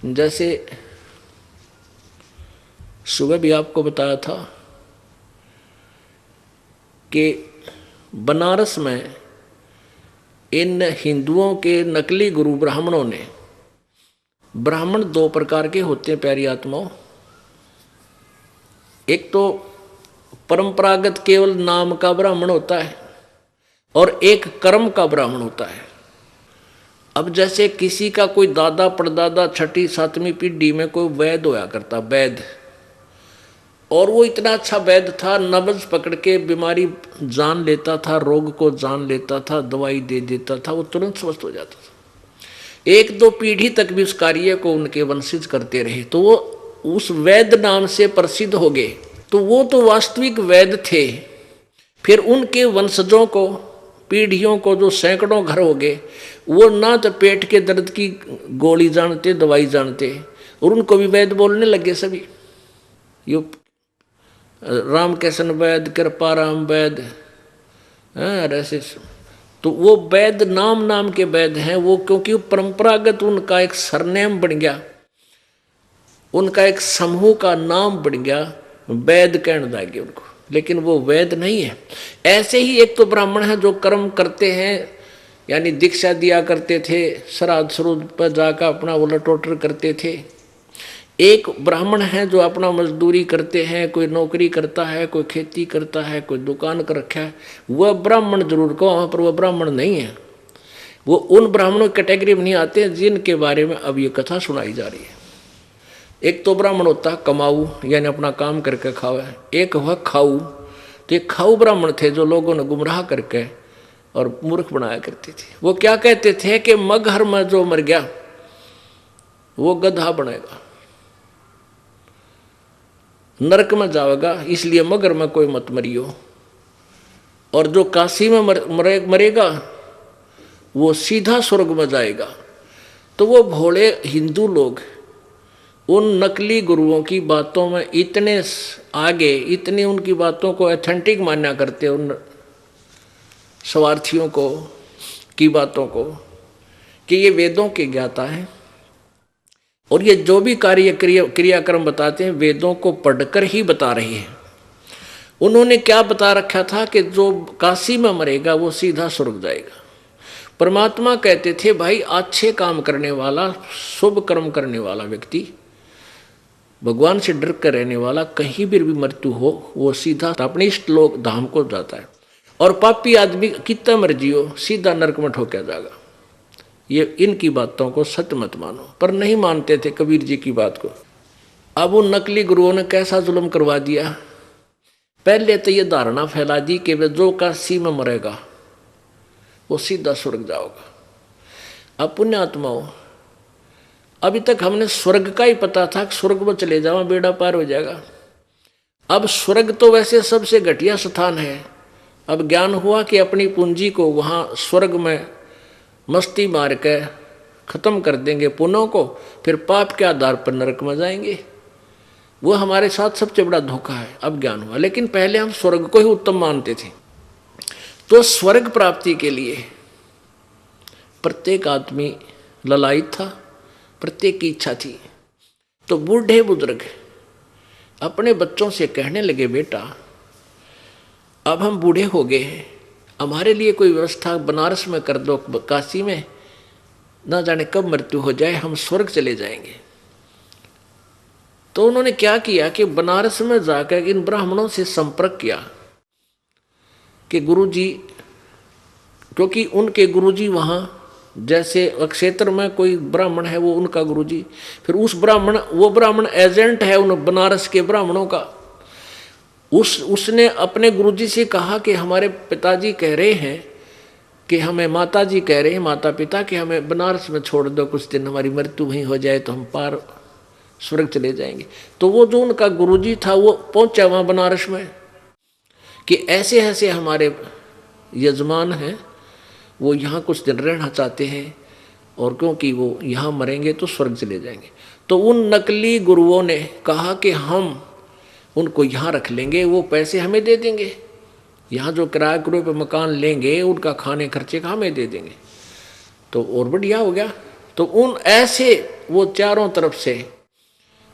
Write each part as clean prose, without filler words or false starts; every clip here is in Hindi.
जैसे सुबह भी आपको बताया था कि बनारस में इन हिंदुओं के नकली गुरु ब्राह्मणों ने, ब्राह्मण दो प्रकार के होते हैं प्यारी आत्माओं। एक तो परंपरागत केवल नाम का ब्राह्मण होता है और एक कर्म का ब्राह्मण होता है। अब जैसे किसी का कोई दादा परदादा छठी सातवीं पीढ़ी में कोई वैद्य होया करता, वैद्य, और वो इतना अच्छा वैद्य था, नब्ज पकड़ के बीमारी जान लेता था, रोग को जान लेता था, दवाई दे देता था, वो तुरंत स्वस्थ हो जाता था। एक दो पीढ़ी तक भी उस कार्य को उनके वंशज करते रहे तो वो उस वैद्य नाम से प्रसिद्ध हो गए। तो वो तो वास्तविक वैद्य थे। फिर उनके वंशजों को, पीढ़ियों को, जो सैकड़ों घर हो गए, वो ना तो पेट के दर्द की गोली जानते, दवाई जानते, और उनको भी वैद्य बोलने लगे सभी। यो रामकिशन वैद्य, कृपाराम वैद्य, ऐसे। तो वो वैद्य नाम नाम के वैद्य हैं वो, क्योंकि परंपरागत उनका एक सरनेम बन गया, उनका एक समूह का नाम बन गया, वैद्य कहने लगे उनको, लेकिन वो वैद्य नहीं है। ऐसे ही एक तो ब्राह्मण है जो कर्म करते हैं, यानी दीक्षा दिया करते थे, श्राद्ध श्रुद्ध पर जाकर अपना उलटोटर करते थे। एक ब्राह्मण है जो अपना मजदूरी करते हैं, कोई नौकरी करता है, कोई खेती करता है, कोई दुकान कर रखा है, वह ब्राह्मण जरूर को, वहाँ पर वह ब्राह्मण नहीं है। वो उन ब्राह्मणों की कैटेगरी में नहीं आते जिनके बारे में अब ये कथा सुनाई जा रही है। एक तो ब्राह्मण होता है कमाऊ, यानी अपना काम करके खावे। एक हुआ खाऊ, तो ये खाऊ ब्राह्मण थे जो लोगों ने गुमराह करके और मूर्ख बनाया करते थे। वो क्या कहते थे कि मगहर में जो मर गया वो गधा बनेगा, नरक में जाएगा, इसलिए मगर में कोई मत मरियो, और जो काशी में मरेगा वो सीधा स्वर्ग में जाएगा। तो वो भोले हिंदू लोग उन नकली गुरुओं की बातों में इतने आगे, इतनी उनकी बातों को ऑथेंटिक मान्या करते, उन स्वार्थियों को की बातों को, कि ये वेदों के ज्ञाता हैं और ये जो भी कार्य क्रियाक्रम बताते हैं वेदों को पढ़कर ही बता रहे हैं। उन्होंने क्या बता रखा था कि जो काशी में मरेगा वो सीधा स्वर्ग जाएगा। परमात्मा कहते थे भाई अच्छे काम करने वाला, शुभ कर्म करने वाला व्यक्ति, भगवान से डर कर रहने वाला, कहीं भी मृत्यु हो वो सीधा अपने इष्ट लोक धाम को जाता है, और पापी आदमी कितना मर्जी हो सीधा नरक में ठोका जाएगा। ये इनकी बातों को सत्य मत मानो, पर नहीं मानते थे कबीर जी की बात को। अब उन नकली गुरुओं ने कैसा जुल्म करवा दिया। पहले तो ये धारणा फैला दी कि वे जो काशी में मरेगा वो सीधा स्वर्ग जाओगा। अब पुण्यात्माओं, अभी तक हमने स्वर्ग का ही पता था कि स्वर्ग में चले जाओ बेड़ा पार हो जाएगा। अब स्वर्ग तो वैसे सबसे घटिया स्थान है। अब ज्ञान हुआ कि अपनी पूंजी को वहाँ स्वर्ग में मस्ती मार के खत्म कर देंगे पुण्यों को, फिर पाप के आधार पर नरक में जाएंगे। वो हमारे साथ सबसे बड़ा धोखा है। अब ज्ञान हुआ, लेकिन पहले हम स्वर्ग को ही उत्तम मानते थे। तो स्वर्ग प्राप्ति के लिए प्रत्येक आदमी ललायित था, प्रत्येक की इच्छा थी। तो बूढ़े बुजुर्ग अपने बच्चों से कहने लगे, बेटा अब हम बूढ़े हो गए हैं, हमारे लिए कोई व्यवस्था बनारस में कर दो, काशी में, ना जाने कब मृत्यु हो जाए, हम स्वर्ग चले जाएंगे। तो उन्होंने क्या किया कि बनारस में जाकर इन ब्राह्मणों से संपर्क किया कि गुरुजी, क्योंकि उनके गुरुजी वहाँ, जैसे क्षेत्र में कोई ब्राह्मण है वो उनका गुरुजी, फिर उस ब्राह्मण, वो ब्राह्मण एजेंट है उन बनारस के ब्राह्मणों का। उसने अपने गुरुजी से कहा कि हमारे पिताजी कह रहे हैं कि हमें, माताजी कह रहे हैं, माता पिता, कि हमें बनारस में छोड़ दो कुछ दिन, हमारी मृत्यु वहीं हो जाए तो हम पार स्वर्ग चले जाएंगे। तो वो जो उनका गुरुजी था वो पहुंचा वहाँ बनारस में कि ऐसे ऐसे हमारे यजमान हैं, वो यहाँ कुछ दिन रहना चाहते हैं, और क्योंकि वो यहाँ मरेंगे तो स्वर्ग चले जाएंगे। तो उन नकली गुरुओं ने कहा कि हम उनको यहाँ रख लेंगे, वो पैसे हमें दे देंगे, यहाँ जो किराए पे मकान लेंगे उनका खाने खर्चे का हमें दे देंगे। तो और बढ़िया हो गया, तो उन ऐसे वो चारों तरफ से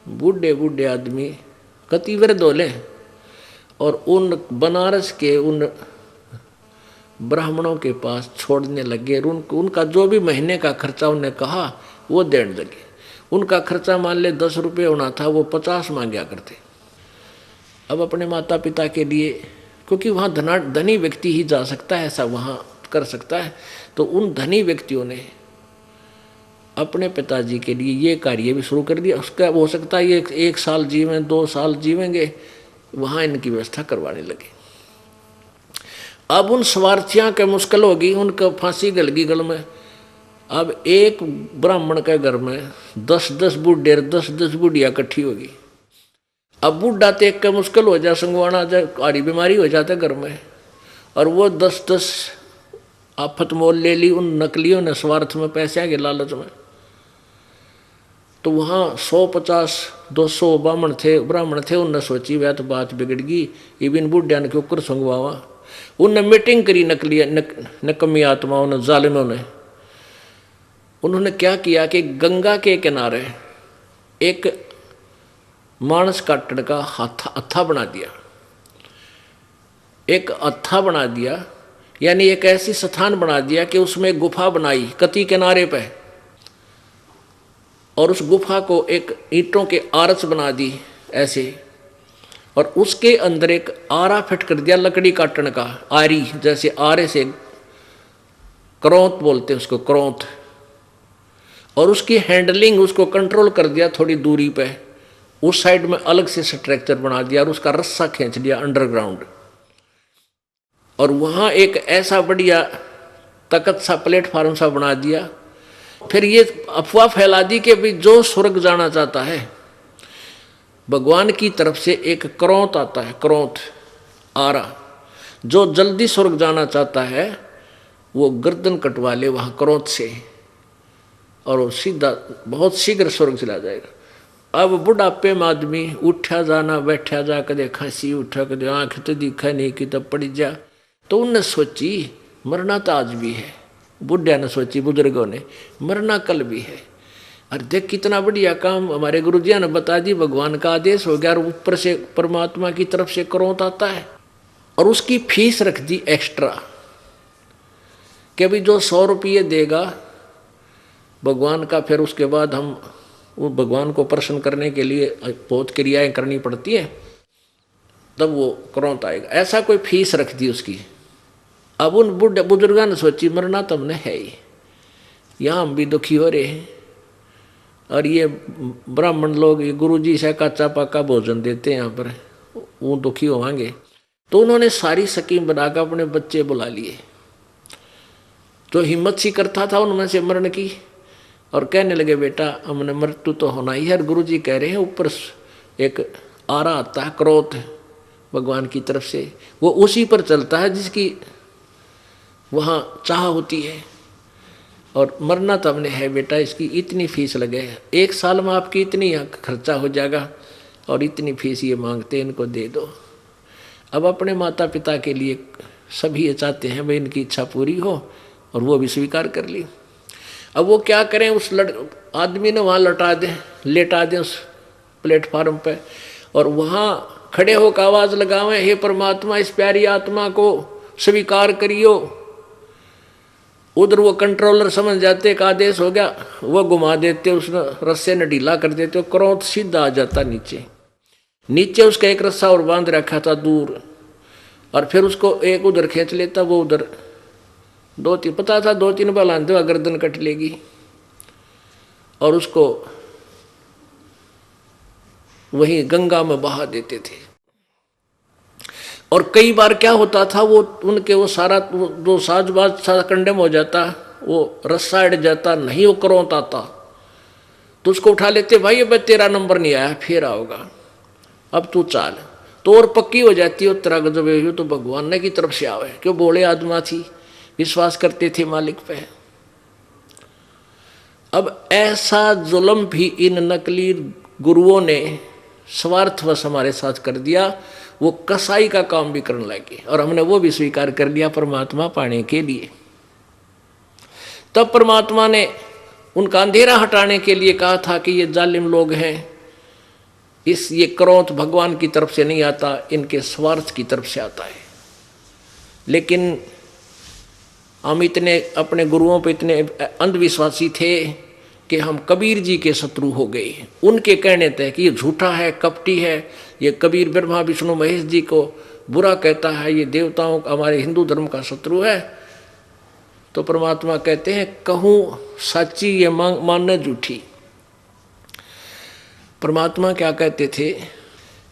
बूढ़े बूढ़े आदमी कति वृद्ध होले और उन बनारस के उन ब्राह्मणों के पास छोड़ने लगे। उनका जो भी महीने का खर्चा उन्हें कहा वो देने लगे। उनका खर्चा मान ले 10 रुपये होना था, वो 50 मांगा करते। अब अपने माता पिता के लिए, क्योंकि वहाँ धनी व्यक्ति ही जा सकता है, ऐसा वहाँ कर सकता है, तो उन धनी व्यक्तियों ने अपने पिताजी के लिए ये कार्य भी शुरू कर दिया। उसका हो सकता है ये 1 साल जीवें, 2 साल जीवेंगे, वहाँ इनकी व्यवस्था करवाने लगे। अब उन स्वार्थियों के मुश्किल होगी, उनका फांसी गल गई गल में। अब एक ब्राह्मण के घर में 10-10 बूढ़े 10-10 बूढ़िया इकट्ठी होगी। अब बूढ़ा देख के मुश्किल हो जाए, संगवाना जाए, आड़ी बीमारी हो जाता घर में, और वो 10-10 आफत मोल ले ली उन नकलियों ने स्वार्थ में, पैसे के लालच में। तो वहाँ 150-200 ब्राह्मण थे। उनने सोची वह तो बात बिगड़ गई, इबिन बूढ़िया ने क्यों कर संगवावा। उनने मीटिंग करी नकमी आत्माओं ने, जालिमों ने। उन्होंने क्या किया कि गंगा के किनारे एक मानस काटने का हत्था बना दिया। एक हत्था बना दिया, यानी एक ऐसी स्थान बना दिया कि उसमें गुफा बनाई कती किनारे पे, और उस गुफा को एक ईंटों के आरस बना दी ऐसे, और उसके अंदर एक आरा फिट कर दिया लकड़ी काटने का, आरी, जैसे आरे से करौंत बोलते हैं उसको, करौंत, और उसकी हैंडलिंग, उसको कंट्रोल कर दिया थोड़ी दूरी पे। उस साइड में अलग से स्ट्रक्चर बना दिया और उसका रस्सा खींच दिया अंडरग्राउंड, और वहाँ एक ऐसा बढ़िया तकत सा प्लेटफार्म सा बना दिया। फिर ये अफवाह फैला दी कि भाई जो स्वर्ग जाना चाहता है, भगवान की तरफ से एक करौंत आता है, करौंत आरा, जो जल्दी स्वर्ग जाना चाहता है वो गर्दन कटवा ले वहाँ करौंत से, और वो सीधा बहुत शीघ्र स्वर्ग चला जाएगा। अब बुढ़ापे में आदमी उठा जाना बैठा जा, कदे खांसी उठा, कदे आँख तो दिखा नहीं कि तब पड़ जा। तो उनने सोची मरना तो आज भी है, बुढ़िया ने सोची, बुजुर्गों ने, मरना कल भी है। अरे देख कितना बढ़िया काम हमारे गुरुजिया ने बता दी, भगवान का आदेश हो गया, और ऊपर से परमात्मा की तरफ से करौंत आता है। और उसकी फीस रख दी एक्स्ट्रा कि अभी जो 100 रुपये देगा भगवान का, फिर उसके बाद हम वो भगवान को प्रसन्न करने के लिए बहुत क्रियाएं करनी पड़ती है, तब वो करौंत आएगा। ऐसा कोई फीस रख दी उसकी। अब उन बुजुर्गों ने सोची मरना तो हमने है ही, यहाँ हम भी दुखी हो रहे हैं, और ये ब्राह्मण लोग, ये गुरुजी से कच्चा पक्का भोजन देते हैं यहाँ पर, वो दुखी होंगे। तो उन्होंने सारी स्कीम बनाकर अपने बच्चे बुला लिए, जो हिम्मत सी करता था उनमें से मरण की, और कहने लगे बेटा हमने मृत्यु तो होना ही है। गुरुजी कह रहे हैं ऊपर एक आरा आता है क्रोध भगवान की तरफ से, वो उसी पर चलता है जिसकी वहाँ चाह होती है, और मरना तो हमने है बेटा, इसकी इतनी फीस लगे, 1 साल में आपकी इतनी खर्चा हो जाएगा, और इतनी फीस ये मांगते, इनको दे दो। अब अपने माता पिता के लिए सभी ये चाहते हैं भाई इनकी इच्छा पूरी हो, और वो भी स्वीकार कर ली। अब वो क्या करें, उस आदमी ने वहाँ लेटा दें उस प्लेटफार्म पे, और वहाँ खड़े होकर आवाज़ लगावें, हे परमात्मा इस प्यारी आत्मा को स्वीकार करियो। उधर वो कंट्रोलर समझ जाते एक आदेश हो गया, वो घुमा देते, उसने रस्से ने ढीला कर देते, क्रोध सीधा आ जाता नीचे उसका एक रस्सा और बांध रखा था दूर, और फिर उसको एक उधर खींच लेता, वो उधर 2-3 पता था 2-3 बार आंधे गर्दन कट लेगी, और उसको वहीं गंगा में बहा देते थे। और कई बार क्या होता था, वो उनके वो सारा जो साजबाज सारा कंडेम हो जाता, वो रस्सा अड़ जाता, नहीं वो करौंत आता, तो उसको उठा लेते, भाई अब तेरा नंबर नहीं आया, फिर आओगा, अब तू चाल। तो और पक्की हो जाती है तेरा गजब है, तो भगवान ने की तरफ से आवे, क्यों बोले आत्मा थी, विश्वास करते थे मालिक पे। अब ऐसा जुल्म भी इन नकली गुरुओं ने स्वार्थवश हमारे साथ कर दिया, वो कसाई का काम भी करने लगे, और हमने वो भी स्वीकार कर लिया परमात्मा पाने के लिए। तब परमात्मा ने उनका अंधेरा हटाने के लिए कहा था कि ये जालिम लोग हैं, ये क्रोध भगवान की तरफ से नहीं आता, इनके स्वार्थ की तरफ से आता है। लेकिन हम इतने अपने गुरुओं पे इतने अंधविश्वासी थे कि हम कबीर जी के शत्रु हो गए। उनके कहने थे कि ये झूठा है, कपटी है, ये कबीर ब्रह्मा विष्णु महेश जी को बुरा कहता है, ये देवताओं का, हमारे हिंदू धर्म का शत्रु है। तो परमात्मा कहते हैं कहूँ सच्ची ये मानना झूठी। परमात्मा क्या कहते थे,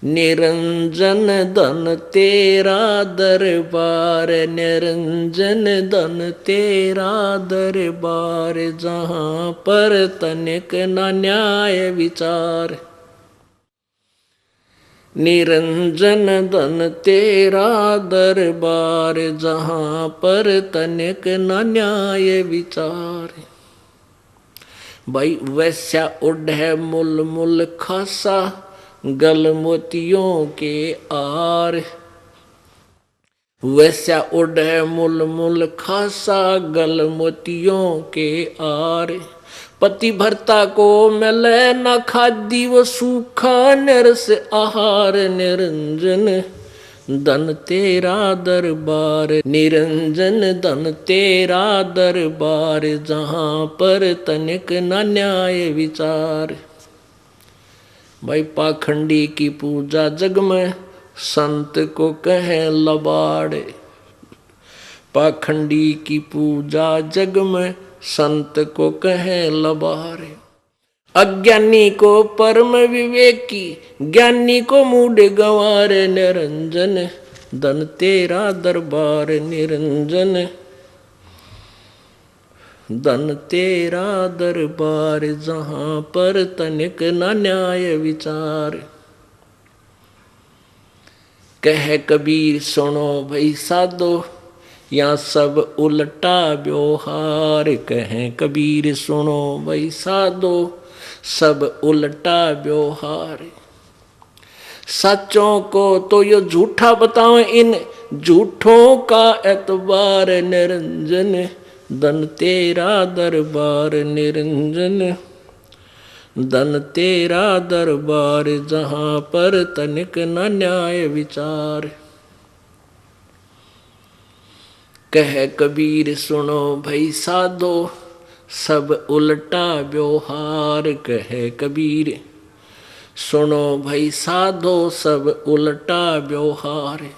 निरंजन धन तेरा दरबार, निरंजन धन तेरा दरबार, जहाँ पर तनिक न न्याय विचार। निरंजन धन तेरा दरबार, जहाँ पर तनिक न न्याय विचार। भाई वैश्या उड है मुल मुल खासा, गल मोतियों के आर। वैश्या उड है मुल मुल खासा, गल मोतियों के आर। पति भरता को मिले न खादी, वो सूखा नरस आहार। निरंजन धन तेरा दरबार, निरंजन धन तेरा दरबार, जहाँ पर तनिक न न्याय विचार। भाई पाखंडी की पूजा जग में, संत को कहे लबाड़। पाखंडी की पूजा जग में, संत को कहे लबाड़। अज्ञानी को परम विवेकी, ज्ञानी को मूड गंवार। निरंजन धन तेरा दरबार, निरंजन धन तेरा दरबार, जहाँ पर तनिक न न्याय विचार। कह कबीर सुनो भई साधो, यहाँ सब उल्टा व्यवहार। कह कबीर सुनो भई साधो, सब उल्टा व्यवहार। सच्चों को तो ये झूठा बताओ, इन झूठों का एतबार। निरंजन धन तेरा दरबार, निरंजन धन तेरा दरबार, जहाँ पर तनिक न न्याय विचार। कह कबीर सुनो भई साधो, सब उल्टा व्यवहार। कह कबीर सुनो भई साधो, सब उल्टा व्यवहार।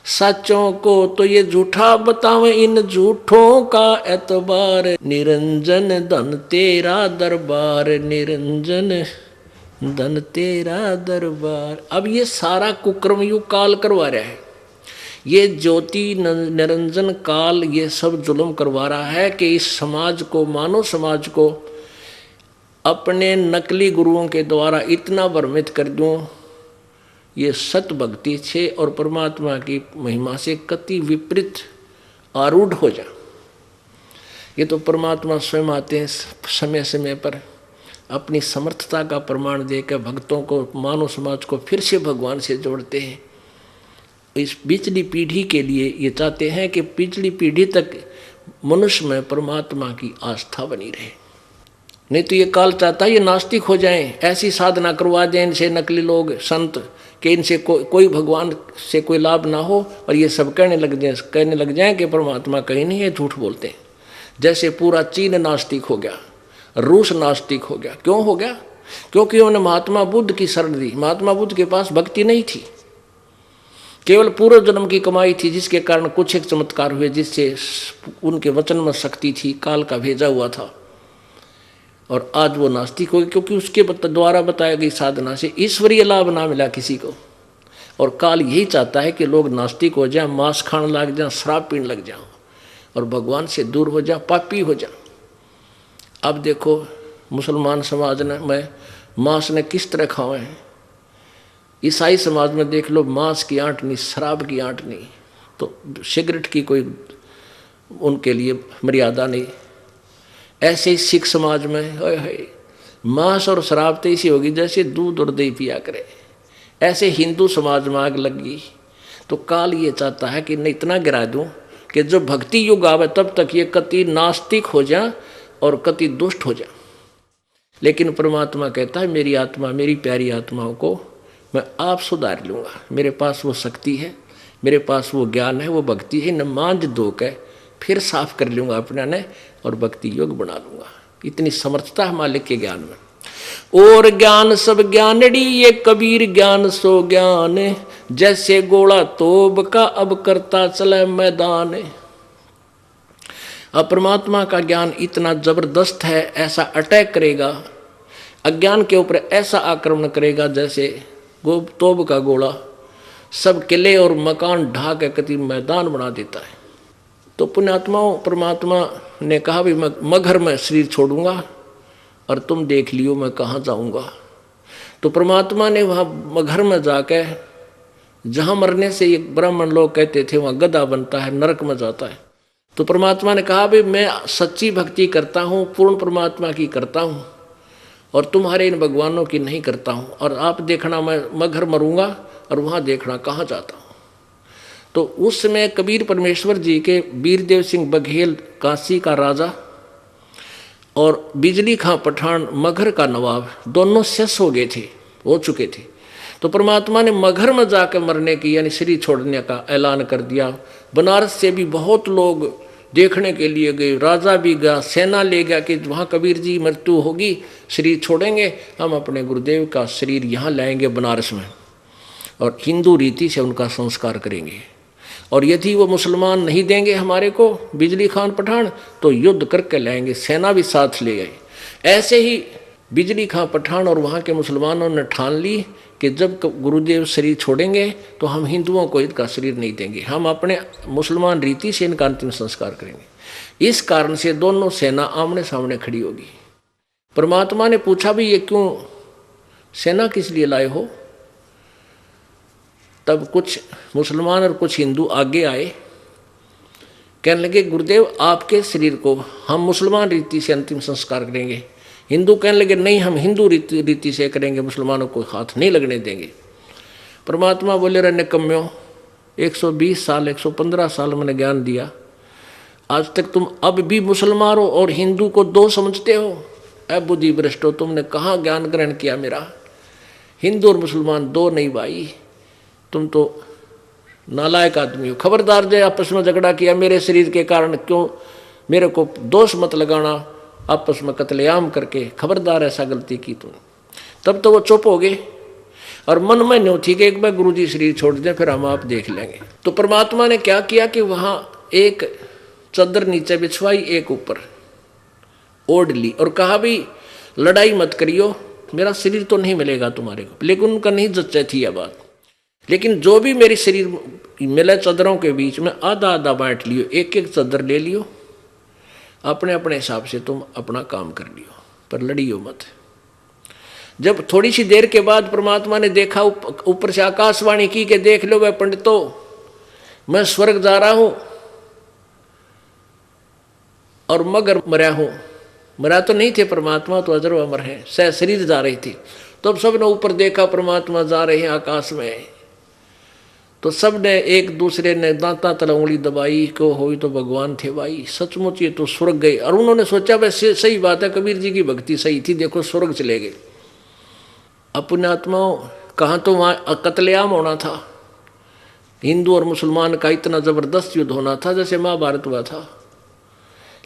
सच्चों को तो ये झूठा बतावे, इन झूठों का एतबार। निरंजन धन तेरा दरबार, निरंजन धन तेरा दरबार। अब ये सारा कुक्रम यू काल करवा रहा है, ये ज्योति निरंजन काल ये सब जुल्म करवा रहा है कि इस समाज को, मानव समाज को अपने नकली गुरुओं के द्वारा इतना भ्रमित कर दूं, ये सत भक्ति से और परमात्मा की महिमा से कति विपरीत आरूढ़ हो जा। ये तो परमात्मा स्वयं आते हैं समय समय पर अपनी समर्थता का प्रमाण देकर भक्तों को, मानव समाज को फिर से भगवान से जोड़ते हैं। इस पिछली पीढ़ी के लिए ये चाहते हैं कि पिछली पीढ़ी तक मनुष्य में परमात्मा की आस्था बनी रहे। नहीं तो ये काल चाहता है ये नास्तिक हो जाएं, ऐसी साधना करवा दें इनसे नकली लोग संत कि इनसे कोई भगवान से कोई लाभ ना हो, और ये सब कहने लग जाएं कि परमात्मा कहीं नहीं है, झूठ बोलते हैं। जैसे पूरा चीन नास्तिक हो गया, रूस नास्तिक हो गया। क्यों हो गया? क्योंकि उन्होंने महात्मा बुद्ध की शरण दी। महात्मा बुद्ध के पास भक्ति नहीं थी, केवल पूर्व जन्म की कमाई थी, जिसके कारण कुछ एक चमत्कार हुए, जिससे उनके वचन में शक्ति थी, काल का भेजा हुआ था। और आज वो नास्तिक हो गए क्योंकि उसके द्वारा बताई गई साधना से ईश्वरीय लाभ ना मिला किसी को। और काल यही चाहता है कि लोग नास्तिक हो जाएं, मांस खाने लग जाएं, शराब पीने लग जाएं और भगवान से दूर हो जाएं, पापी हो जाएं। अब देखो मुसलमान समाज में मांस ने किस तरह खाए हैं। ईसाई समाज में देख लो, मांस की आंट नहीं, शराब की आंट नहीं, तो सिगरेट की कोई उनके लिए मर्यादा नहीं। ऐसे ही सिख समाज में मांस और शराब तो ऐसी होगी जैसे दूध और दही पिया करे। ऐसे हिंदू समाज में आग लगी। तो काल ये चाहता है कि मैं इतना गिरा दूं कि जो भक्ति युग आवे तब तक ये कति नास्तिक हो जाए और कति दुष्ट हो जाए। लेकिन परमात्मा कहता है मेरी आत्मा, मेरी प्यारी आत्माओं को मैं आप सुधार लूँगा। मेरे पास वो शक्ति है, मेरे पास वो ज्ञान है, वो भक्ति है, न मांझ धो के फिर साफ कर लूँगा अपना ने और भक्ति योग बना लूँगा। इतनी समर्थता है मालिक के ज्ञान में। और ज्ञान सब ज्ञानड़ी ये कबीर ज्ञान सो ज्ञान, जैसे गोला तोब का अब करता चले मैदान। अब परमात्मा का ज्ञान इतना जबरदस्त है, ऐसा अटैक करेगा अज्ञान के ऊपर, ऐसा आक्रमण करेगा जैसे तोब का गोला सब किले और मकान ढा के कति मैदान बना देता है। तो पुण्यात्माओं, परमात्मा ने कहा भी मैं मगर मैं शरीर छोड़ूंगा और तुम देख लियो मैं कहाँ जाऊंगा। तो परमात्मा ने वहाँ मगर में जाके, जहाँ मरने से ये ब्राह्मण लोग कहते थे वहाँ गधा बनता है, नरक में जाता है, तो परमात्मा ने कहा भी मैं सच्ची भक्ति करता हूँ, पूर्ण परमात्मा की करता हूँ और तुम्हारे इन भगवानों की नहीं करता हूँ। और आप देखना मैं मगर मरूंगा और वहाँ देखना कहाँ जाता हूँ। तो उस समय कबीर परमेश्वर जी के वीरदेव सिंह बघेल काशी का राजा और बिजली खां पठान मगर का नवाब दोनों शेष हो चुके थे। तो परमात्मा ने मगर में जाकर मरने की यानी शरीर छोड़ने का ऐलान कर दिया। बनारस से भी बहुत लोग देखने के लिए गए, राजा भी गया, सेना ले गया कि वहाँ कबीर जी मृत्यु होगी, शरीर छोड़ेंगे, हम अपने गुरुदेव का शरीर यहाँ लाएंगे बनारस में और हिंदू रीति से उनका संस्कार करेंगे। और यदि वो मुसलमान नहीं देंगे हमारे को बिजली खान पठान तो युद्ध करके लाएंगे। सेना भी साथ ले गए। ऐसे ही बिजली खां पठान और वहाँ के मुसलमानों ने ठान ली कि जब गुरुदेव शरीर छोड़ेंगे तो हम हिंदुओं को इनका शरीर नहीं देंगे, हम अपने मुसलमान रीति से इनका अंतिम संस्कार करेंगे। इस कारण से दोनों सेना आमने सामने खड़ी होगी। परमात्मा ने पूछा भी ये क्यों सेना किस लिए लाए हो? तब कुछ मुसलमान और कुछ हिंदू आगे आए, कहने लगे गुरुदेव आपके शरीर को हम मुसलमान रीति से अंतिम संस्कार करेंगे। हिंदू कहने लगे नहीं, हम हिंदू रीति से करेंगे, मुसलमानों को हाथ नहीं लगने देंगे। परमात्मा बोले रे निकम्म्यो, 120 साल 115 साल मैंने ज्ञान दिया, आज तक तुम अब भी मुसलमान हो और हिंदू को दो समझते हो? अब बुद्धि भ्रष्ट हो, तुमने कहाँ ज्ञान ग्रहण किया मेरा? हिंदू और मुसलमान दो नहीं भाई, तुम तो नालायक आदमी हो। खबरदार जो आपस में झगड़ा किया मेरे शरीर के कारण, क्यों मेरे को दोष मत लगाना, आपस में कत्लेआम करके, खबरदार ऐसा गलती की तुमने। तब तो वो चुप हो गए और मन में न्यों थी कि एक बार गुरुजी शरीर छोड़ दें फिर हम आप देख लेंगे। तो परमात्मा ने क्या किया कि वहाँ एक चादर नीचे बिछवाई, एक ऊपर ओढ़ ली और कहा भी लड़ाई मत करियो, मेरा शरीर तो नहीं मिलेगा तुम्हारे को। लेकिन उनका नहीं जच्चा थी यह बात। लेकिन जो भी मेरी शरीर मिले चादरों के बीच में आधा आधा बांट लियो, एक एक चादर ले लियो, अपने अपने हिसाब से तुम अपना काम कर लियो, पर लड़ियो मत। जब थोड़ी सी देर के बाद परमात्मा ने देखा, ऊपर से आकाशवाणी की कि देख लो वह पंडितों, मैं स्वर्ग जा रहा हूं और मगर मरा हूं। मरा तो नहीं थे परमात्मा, तो अजर अमर है, सह शरीर जा रही थी। तो अब सबने ऊपर देखा परमात्मा जा रहे हैं आकाश में, तो सब ने एक दूसरे ने दांता तल उंगली दबाई को हुई तो भगवान थे भाई, सचमुच ये तो स्वर्ग गए। और उन्होंने सोचा वैसे सही बात है, कबीर जी की भक्ति सही थी, देखो स्वर्ग चले गए। अपने आत्माओं कहाँ तो वहाँ कत्लेआम होना था, हिंदू और मुसलमान का इतना जबरदस्त युद्ध होना था जैसे महाभारत हुआ था।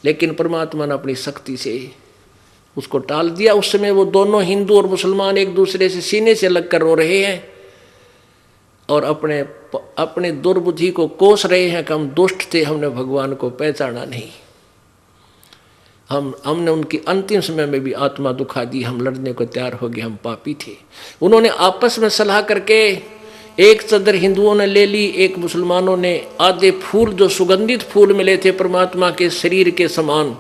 लेकिन परमात्मा ने अपनी शक्ति से उसको टाल दिया। उस समय वो दोनों हिंदू और मुसलमान एक दूसरे से सीने से लग कर रो रहे हैं और अपने दुर्बुद्धि को कोस रहे हैं कि हम दुष्ट थे, हमने भगवान को पहचाना नहीं, हमने उनकी अंतिम समय में भी आत्मा दुखा दी, हम लड़ने को तैयार हो गए, हम पापी थे। उन्होंने आपस में सलाह करके एक चादर हिंदुओं ने ले ली, एक मुसलमानों ने। आधे फूल जो सुगंधित फूल मिले थे परमात्मा के शरीर के समान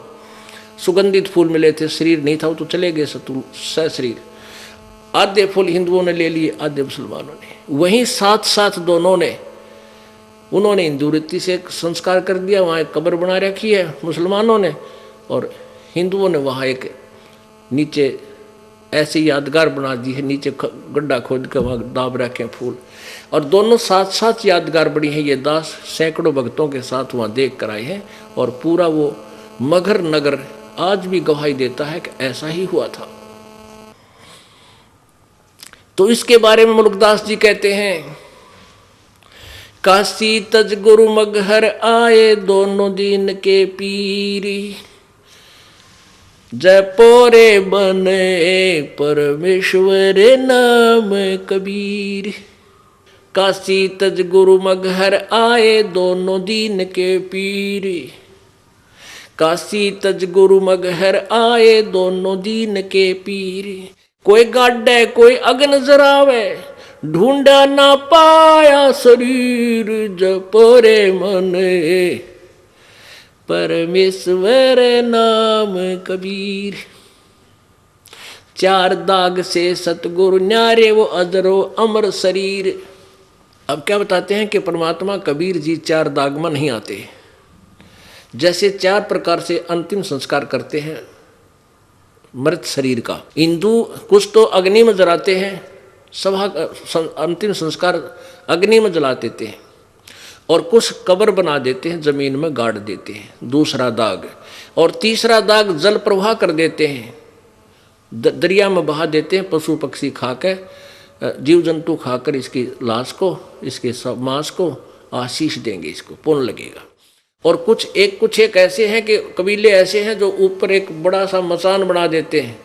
सुगंधित फूल मिले थे, शरीर नहीं था वो तो चले गए शरीर। आधे फूल हिंदुओं ने ले लिए, आधे मुसलमानों ने। वहीं साथ साथ दोनों ने, उन्होंने हिंदू रीति से संस्कार कर दिया, वहाँ एक कब्र बना रखी है मुसलमानों ने, और हिंदुओं ने वहाँ एक नीचे ऐसी यादगार बना दी है, नीचे गड्ढा खोद कर वहाँ दाब रखे फूल। और दोनों साथ साथ यादगार बड़ी हैं। ये दास सैकड़ों भक्तों के साथ वहाँ देख कर आए हैं और पूरा वो मगर नगर आज भी गवाही देता है कि ऐसा ही हुआ था। तो इसके बारे में मुल्कदास जी कहते हैं, काशी तज गुरु मगहर आए दोनों दीन के पीरी, जयपोरे बने परमेश्वर नाम कबीर। काशी तज गुरु मगहर आए दोनों दीन के पीर, काशी तज गुरु मगहर आए दोनों दीन के पीर। कोई गाड्डे कोई अग्न जरावे, ढूंढा ना पाया शरीर, जपोरे मन परमेश्वर नाम कबीर। चार दाग से सतगुरु न्यारे वो अजरो अमर शरीर। अब क्या बताते हैं कि परमात्मा कबीर जी चार दाग में नहीं आते। जैसे चार प्रकार से अंतिम संस्कार करते हैं मृत शरीर का। हिंदू कुछ तो अग्नि में जलाते हैं, सभा अंतिम संस्कार अग्नि में जला देते हैं, और कुछ कब्र बना देते हैं, जमीन में गाड़ देते हैं, दूसरा दाग। और तीसरा दाग जल प्रवाह कर देते हैं, दरिया में बहा देते हैं, पशु पक्षी खाकर, जीव जंतु खाकर इसकी लाश को, इसके मांस को आशीष देंगे, इसको पुण्य लगेगा। और कुछ एक ऐसे हैं कि कबीले ऐसे हैं जो ऊपर एक बड़ा सा मचान बना देते हैं,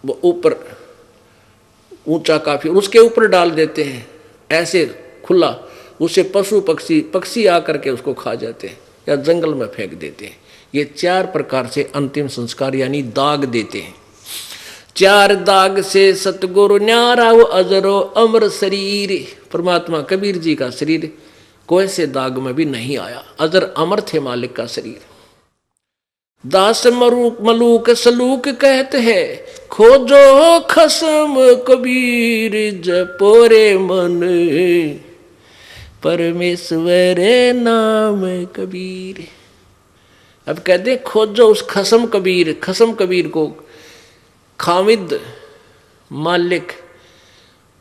वो ऊपर ऊंचा काफी, उसके ऊपर डाल देते हैं ऐसे खुला, उससे पशु पक्षी आकर के उसको खा जाते हैं या जंगल में फेंक देते हैं। ये चार प्रकार से अंतिम संस्कार यानी दाग देते हैं। चार दाग से सतगुरु न्यारा वो अजरो अमर शरीर। परमात्मा कबीर जी का शरीर कोई से दाग में भी नहीं आया, अजर अमर थे मालिक का शरीर। दास मलूक सलूक कहते हैं, खोजो खसम कबीर, जपोरे मन परमेश्वर नाम कबीर। अब कहते हैं खोजो उस खसम कबीर को, खामिद मालिक,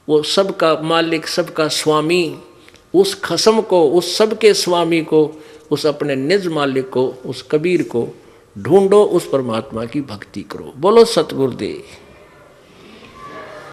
वो सबका मालिक सबका स्वामी, उस खसम को, उस सब के स्वामी को, उस अपने निज मालिक को, उस कबीर को ढूंढो, उस परमात्मा की भक्ति करो। बोलो सतगुरुदेव।